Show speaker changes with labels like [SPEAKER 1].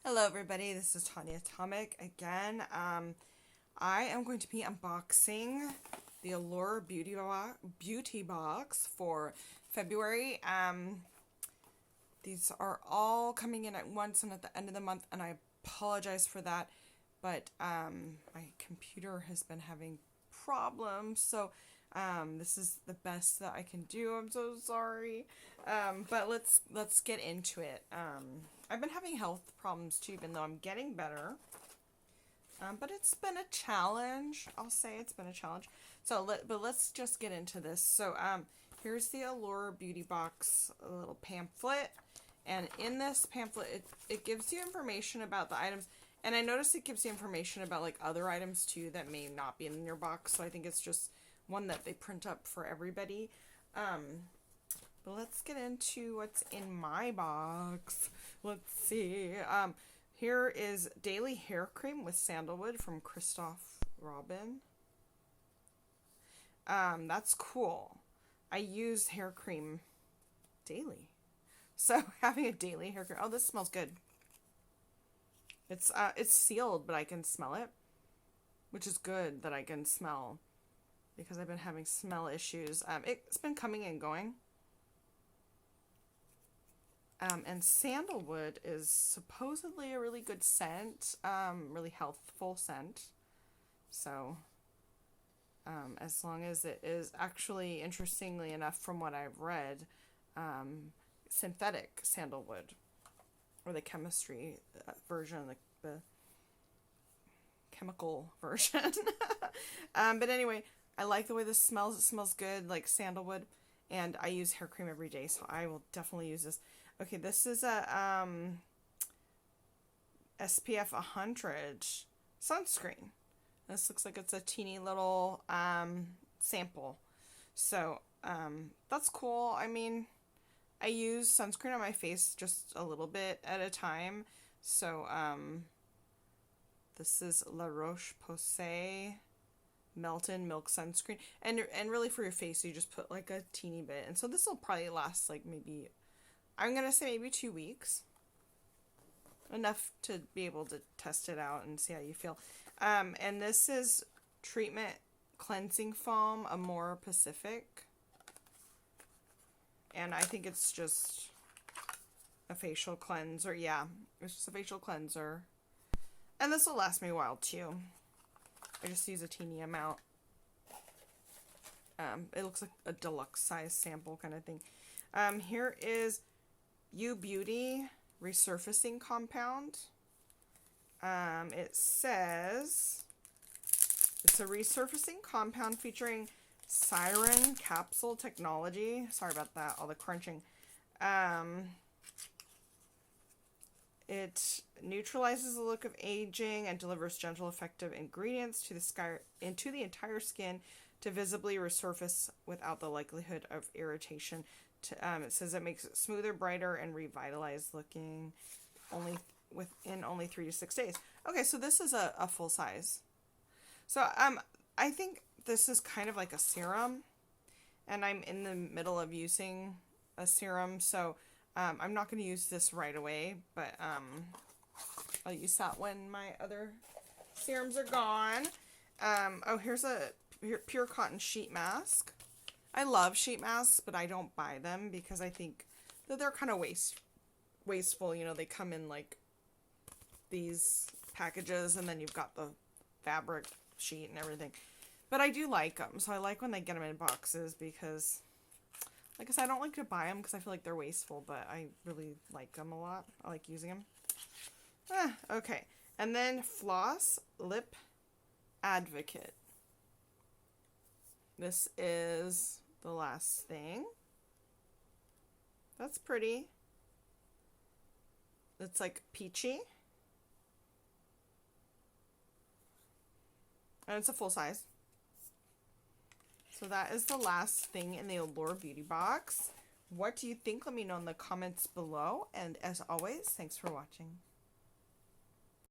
[SPEAKER 1] Hello everybody, this is Tanya Atomic again. I am going to be unboxing the Allure Beauty Box for February. These are all coming in at once and at the end of the month, and I apologize for that, but my computer has been having problems, so this is the best that I can do. I'm so sorry. But let's get into it. I've been having health problems too, even though I'm getting better. But it's been a challenge. I'll say it's been a challenge. But let's just get into this. So here's the Allure Beauty Box, a little pamphlet. And in this pamphlet, it gives you information about the items. And I noticed it gives you information about like other items too that may not be in your box. So I think it's just one that they print up for everybody. But let's get into what's in my box. Let's see. Here is Daily Hair Cream with Sandalwood from Christoph Robin. That's cool. I use hair cream daily. So having a daily hair cream. Oh, this smells good. It's sealed, but I can smell it, which is good that I can smell because I've been having smell issues. It's been coming and going. And sandalwood is supposedly a really good scent, really healthful scent. So, as long as it is actually, interestingly enough, from what I've read, synthetic sandalwood, or the chemistry version, the chemical version. But anyway, I like the way this smells. It smells good, like sandalwood, and I use hair cream every day, so I will definitely use this. Okay, this is a SPF 100 sunscreen. This looks like it's a teeny little sample. So that's cool. I mean, I use sunscreen on my face just a little bit at a time. So this is La Roche-Posay Melt-In Milk Sunscreen. And really for your face, you just put like a teeny bit. And so this will probably last like maybe, I'm going to say maybe 2 weeks. Enough to be able to test it out and see how you feel. And this is Treatment Cleansing Foam, Amore Pacific. And I think it's just a facial cleanser. Yeah, it's just a facial cleanser. And this will last me a while too. I just use a teeny amount. It looks like a deluxe size sample kind of thing. Here is U Beauty Resurfacing Compound. It says it's a resurfacing compound featuring Siren capsule technology. Sorry about that, all the crunching. It neutralizes the look of aging and delivers gentle, effective ingredients to the entire skin to visibly resurface without the likelihood of irritation. It says it makes it smoother, brighter, and revitalized looking within only 3 to 6 days. Okay, so this is a full size. So I think this is kind of like a serum, and I'm in the middle of using a serum, so I'm not going to use this right away, but I'll use that when my other serums are gone. Oh, here's a pure cotton sheet mask. I love sheet masks, but I don't buy them because I think that they're kind of wasteful. You know, they come in like these packages, and then you've got the fabric sheet and everything. But I do like them, so I like when they get them in boxes because, like I said, I don't like to buy them because I feel like they're wasteful, but I really like them a lot. I like using them. Okay. And then Floss Lip Advocate. This is the last thing. That's pretty. It's like peachy. And it's a full size. So that is the last thing in the Allure Beauty Box. What do you think? Let me know in the comments below. And as always, thanks for watching.